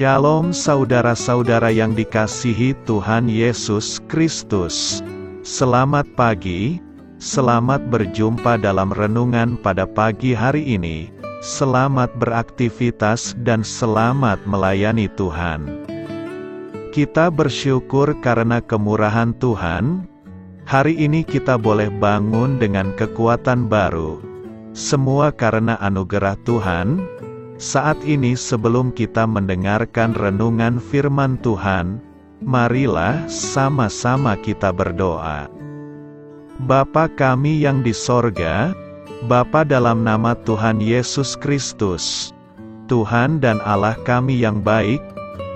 Shalom saudara-saudara yang dikasihi Tuhan Yesus Kristus. Selamat pagi, selamat berjumpa dalam renungan pada pagi hari ini. Selamat beraktivitas dan selamat melayani Tuhan. Kita bersyukur karena kemurahan Tuhan. Hari ini kita boleh bangun dengan kekuatan baru. Semua karena anugerah Tuhan. Saat ini sebelum kita mendengarkan renungan firman Tuhan, marilah sama-sama kita berdoa. Bapa kami yang di sorga, Bapa dalam nama Tuhan Yesus Kristus, Tuhan dan Allah kami yang baik,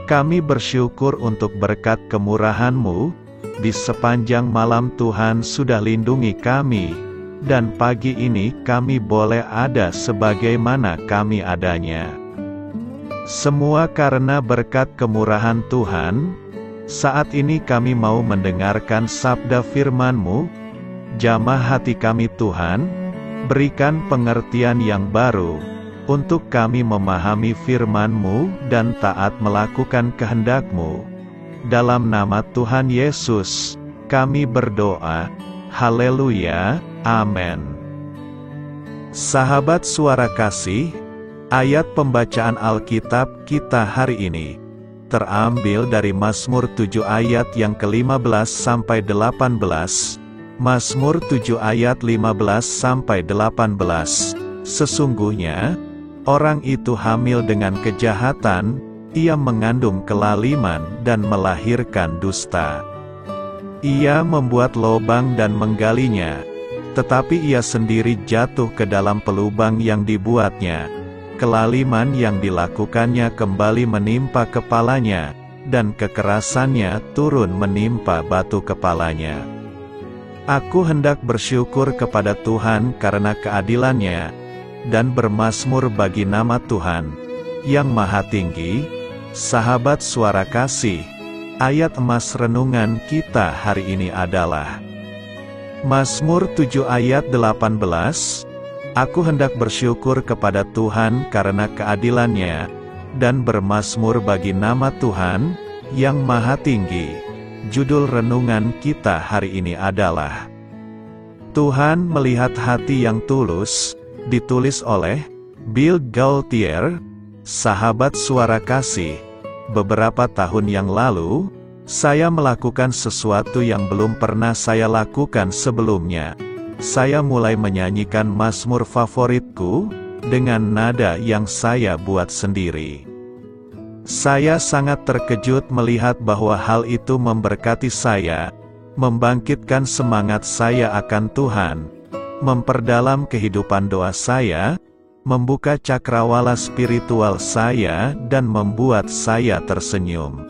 kami bersyukur untuk berkat kemurahan-Mu, di sepanjang malam Tuhan sudah lindungi kami, dan pagi ini kami boleh ada sebagaimana kami adanya. Semua karena berkat kemurahan Tuhan. Saat ini kami mau mendengarkan sabda firman-Mu. Jamah hati kami Tuhan, berikan pengertian yang baru, untuk kami memahami firman-Mu dan taat melakukan kehendak-Mu. Dalam nama Tuhan Yesus, kami berdoa. Haleluya. Amin. Sahabat suara kasih, ayat pembacaan Alkitab kita hari ini terambil dari Mazmur 7 ayat yang ke-15 sampai 18. Mazmur 7 ayat 15 sampai 18. Sesungguhnya orang itu hamil dengan kejahatan, ia mengandung kelaliman dan melahirkan dusta. Ia membuat lobang dan menggalinya, tetapi ia sendiri jatuh ke dalam pelubang yang dibuatnya. Kelaliman yang dilakukannya kembali menimpa kepalanya, dan kekerasannya turun menimpa batu kepalanya. Aku hendak bersyukur kepada Tuhan karena keadilan-Nya, dan bermazmur bagi nama Tuhan, yang Maha Tinggi. Sahabat suara kasih, ayat emas renungan kita hari ini adalah Mazmur 7 ayat 18. Aku hendak bersyukur kepada Tuhan karena keadilan-Nya, dan bermazmur bagi nama Tuhan, yang Maha Tinggi. Judul renungan kita hari ini adalah Tuhan melihat hati yang tulus, ditulis oleh Bill Gaultier. Sahabat suara kasih, beberapa tahun yang lalu, saya melakukan sesuatu yang belum pernah saya lakukan sebelumnya. Saya mulai menyanyikan mazmur favoritku, dengan nada yang saya buat sendiri. Saya sangat terkejut melihat bahwa hal itu memberkati saya, membangkitkan semangat saya akan Tuhan, memperdalam kehidupan doa saya, membuka cakrawala spiritual saya dan membuat saya tersenyum.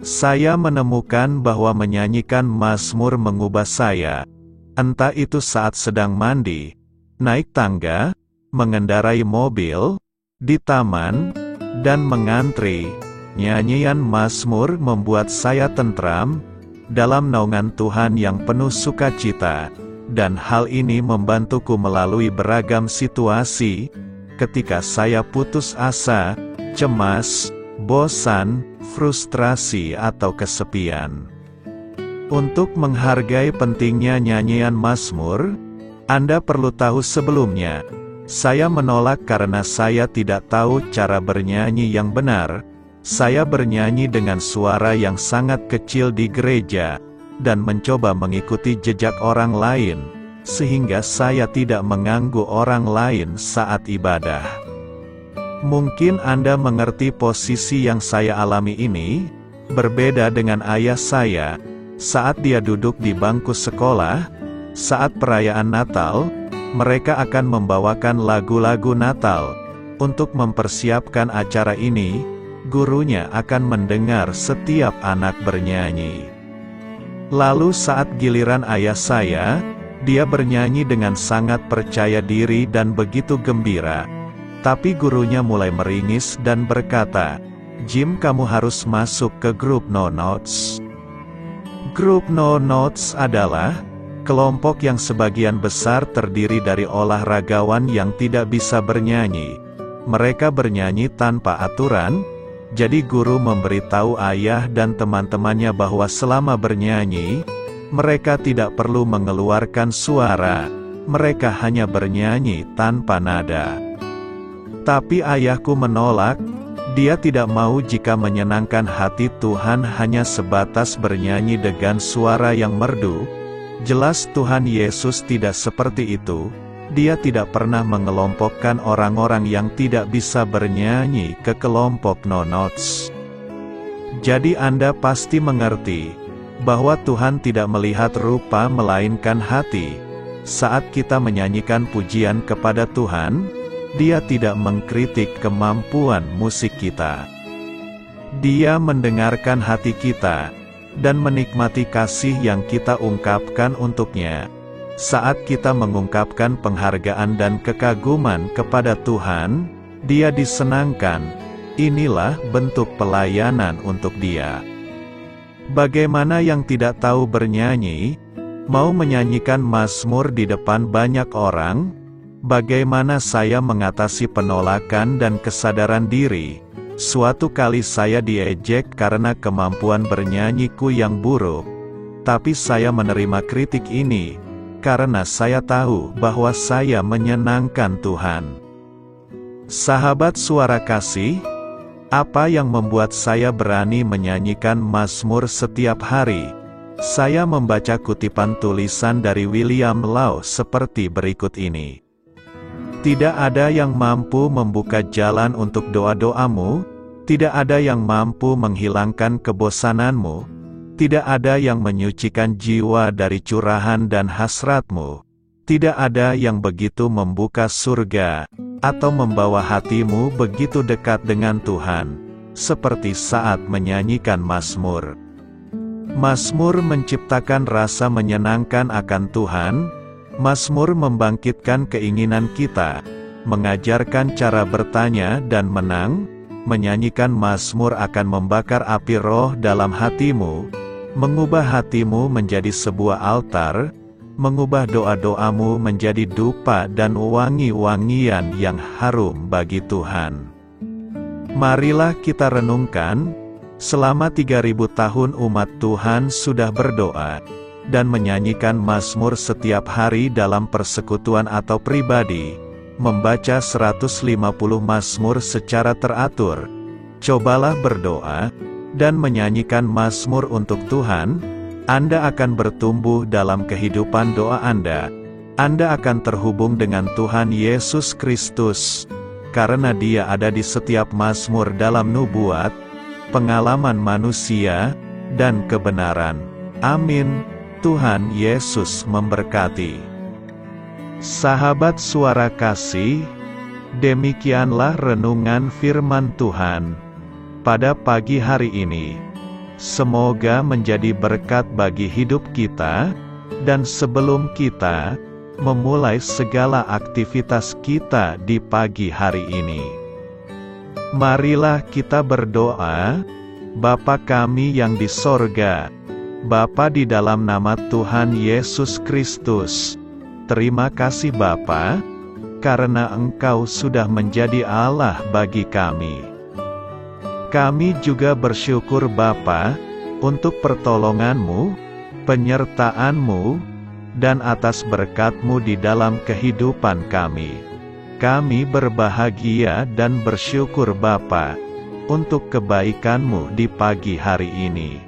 Saya menemukan bahwa menyanyikan mazmur mengubah saya, entah itu saat sedang mandi, naik tangga, mengendarai mobil, di taman, dan mengantri. Nyanyian mazmur membuat saya tentram, dalam naungan Tuhan yang penuh sukacita. Dan hal ini membantuku melalui beragam situasi, ketika saya putus asa, cemas, bosan, frustrasi atau kesepian. Untuk menghargai pentingnya nyanyian mazmur, Anda perlu tahu sebelumnya, saya menolak karena saya tidak tahu cara bernyanyi yang benar. Saya bernyanyi dengan suara yang sangat kecil di gereja, dan mencoba mengikuti jejak orang lain, sehingga saya tidak mengganggu orang lain saat ibadah. Mungkin Anda mengerti posisi yang saya alami ini, berbeda dengan ayah saya, saat dia duduk di bangku sekolah, saat perayaan Natal, mereka akan membawakan lagu-lagu Natal. Untuk mempersiapkan acara ini, gurunya akan mendengar setiap anak bernyanyi. Lalu saat giliran ayah saya, dia bernyanyi dengan sangat percaya diri dan begitu gembira. Tapi gurunya mulai meringis dan berkata, "Jim, kamu harus masuk ke grup No Notes." Grup No Notes adalah kelompok yang sebagian besar terdiri dari olahragawan yang tidak bisa bernyanyi. Mereka bernyanyi tanpa aturan, Jadi guru memberitahu ayah dan teman-temannya bahwa selama bernyanyi, mereka tidak perlu mengeluarkan suara, mereka hanya bernyanyi tanpa nada. Tapi ayahku menolak, dia tidak mau jika menyenangkan hati Tuhan hanya sebatas bernyanyi dengan suara yang merdu. Jelas Tuhan Yesus tidak seperti itu. Dia tidak pernah mengelompokkan orang-orang yang tidak bisa bernyanyi ke kelompok no-notes. Jadi Anda pasti mengerti bahwa Tuhan tidak melihat rupa melainkan hati. Saat kita menyanyikan pujian kepada Tuhan, Dia tidak mengkritik kemampuan musik kita. Dia mendengarkan hati kita dan menikmati kasih yang kita ungkapkan untuknya. Saat kita mengungkapkan penghargaan dan kekaguman kepada Tuhan, Dia disenangkan. Inilah bentuk pelayanan untuk Dia. Bagaimana yang tidak tahu bernyanyi, mau menyanyikan mazmur di depan banyak orang? Bagaimana saya mengatasi penolakan dan kesadaran diri? Suatu kali saya diejek karena kemampuan bernyanyiku yang buruk. Tapi saya menerima kritik ini karena saya tahu bahwa saya menyenangkan Tuhan. Sahabat suara kasih, apa yang membuat saya berani menyanyikan mazmur setiap hari? Saya membaca kutipan tulisan dari William Law seperti berikut ini. Tidak ada yang mampu membuka jalan untuk doa-doamu, tidak ada yang mampu menghilangkan kebosananmu, tidak ada yang menyucikan jiwa dari curahan dan hasratmu. Tidak ada yang begitu membuka surga, atau membawa hatimu begitu dekat dengan Tuhan, seperti saat menyanyikan mazmur. Mazmur menciptakan rasa menyenangkan akan Tuhan. Mazmur membangkitkan keinginan kita, mengajarkan cara bertanya dan menang. Menyanyikan mazmur akan membakar api roh dalam hatimu, mengubah hatimu menjadi sebuah altar, mengubah doa-doamu menjadi dupa dan wangi-wangian yang harum bagi Tuhan. Marilah kita renungkan, selama 3000 tahun umat Tuhan sudah berdoa dan menyanyikan mazmur setiap hari dalam persekutuan atau pribadi, membaca 150 mazmur secara teratur. Cobalah berdoa dan menyanyikan mazmur untuk Tuhan. Anda akan bertumbuh dalam kehidupan doa Anda. Anda akan terhubung dengan Tuhan Yesus Kristus, karena Dia ada di setiap mazmur dalam nubuat, pengalaman manusia, dan kebenaran. Amin. Tuhan Yesus memberkati. Sahabat suara kasih, demikianlah renungan firman Tuhan pada pagi hari ini. Semoga menjadi berkat bagi hidup kita, dan sebelum kita memulai segala aktivitas kita di pagi hari ini, marilah kita berdoa. Bapa kami yang di sorga, Bapa di dalam nama Tuhan Yesus Kristus, terima kasih Bapa, karena Engkau sudah menjadi Allah bagi kami. Kami juga bersyukur Bapa, untuk pertolongan-Mu, penyertaan-Mu, dan atas berkat-Mu di dalam kehidupan kami. Kami berbahagia dan bersyukur Bapa, untuk kebaikan-Mu di pagi hari ini.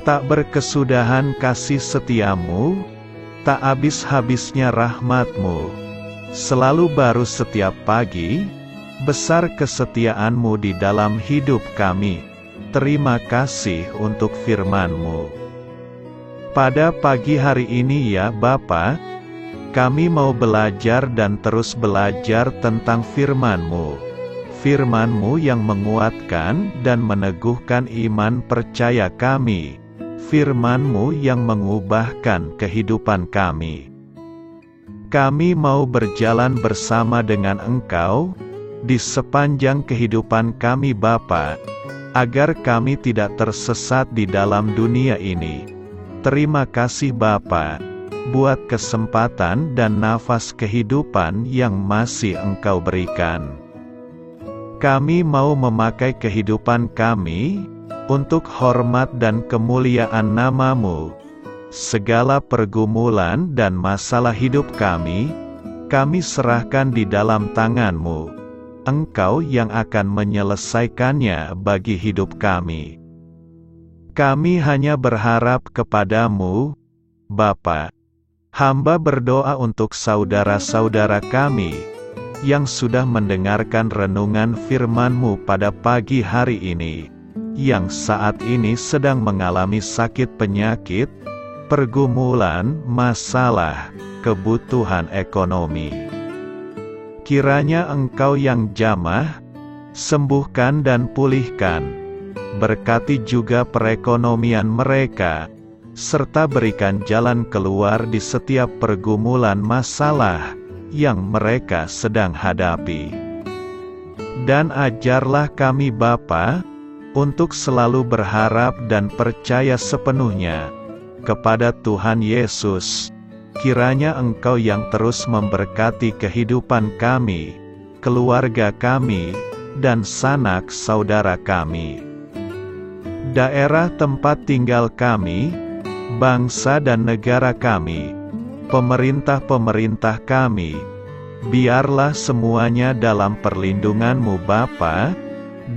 Tak berkesudahan kasih setia-Mu, tak habis-habisnya rahmat-Mu, selalu baru setiap pagi, besar kesetiaan-Mu di dalam hidup kami. Terima kasih untuk firman-Mu. Pada pagi hari ini ya Bapa, kami mau belajar dan terus belajar tentang firman-Mu. Firman-Mu yang menguatkan dan meneguhkan iman percaya kami. Firman-Mu yang mengubahkan kehidupan kami. Kami mau berjalan bersama dengan Engkau di sepanjang kehidupan kami Bapa, agar kami tidak tersesat di dalam dunia ini. Terima kasih Bapa, buat kesempatan dan nafas kehidupan yang masih Engkau berikan. Kami mau memakai kehidupan kami untuk hormat dan kemuliaan nama-Mu. Segala pergumulan dan masalah hidup kami serahkan di dalam tangan-Mu. Engkau yang akan menyelesaikannya bagi hidup kami. Kami hanya berharap kepada-Mu, Bapa. Hamba berdoa untuk saudara-saudara kami yang sudah mendengarkan renungan firman-Mu pada pagi hari ini, yang saat ini sedang mengalami sakit penyakit, pergumulan, masalah, kebutuhan ekonomi. Kiranya Engkau yang jamah, sembuhkan dan pulihkan. Berkati juga perekonomian mereka, serta berikan jalan keluar di setiap pergumulan masalah yang mereka sedang hadapi. Dan ajarlah kami Bapa, untuk selalu berharap dan percaya sepenuhnya kepada Tuhan Yesus. Kiranya Engkau yang terus memberkati kehidupan kami, keluarga kami, dan sanak saudara kami. Daerah tempat tinggal kami, bangsa dan negara kami, pemerintah-pemerintah kami, biarlah semuanya dalam perlindungan-Mu Bapa,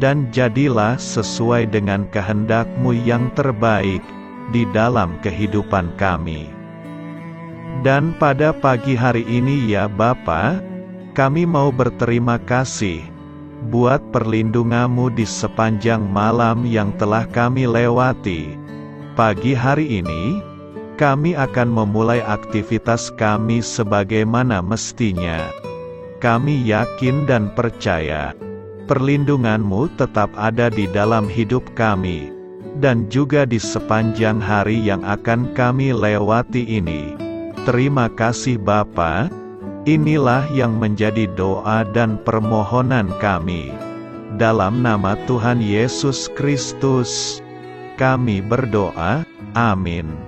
dan jadilah sesuai dengan kehendak-Mu yang terbaik di dalam kehidupan kami. Dan pada pagi hari ini ya Bapa, kami mau berterima kasih buat perlindungan-Mu di sepanjang malam yang telah kami lewati. Pagi hari ini, kami akan memulai aktivitas kami sebagaimana mestinya. Kami yakin dan percaya, perlindungan-Mu tetap ada di dalam hidup kami, dan juga di sepanjang hari yang akan kami lewati ini. Terima kasih Bapa. Inilah yang menjadi doa dan permohonan kami. Dalam nama Tuhan Yesus Kristus, kami berdoa. Amin.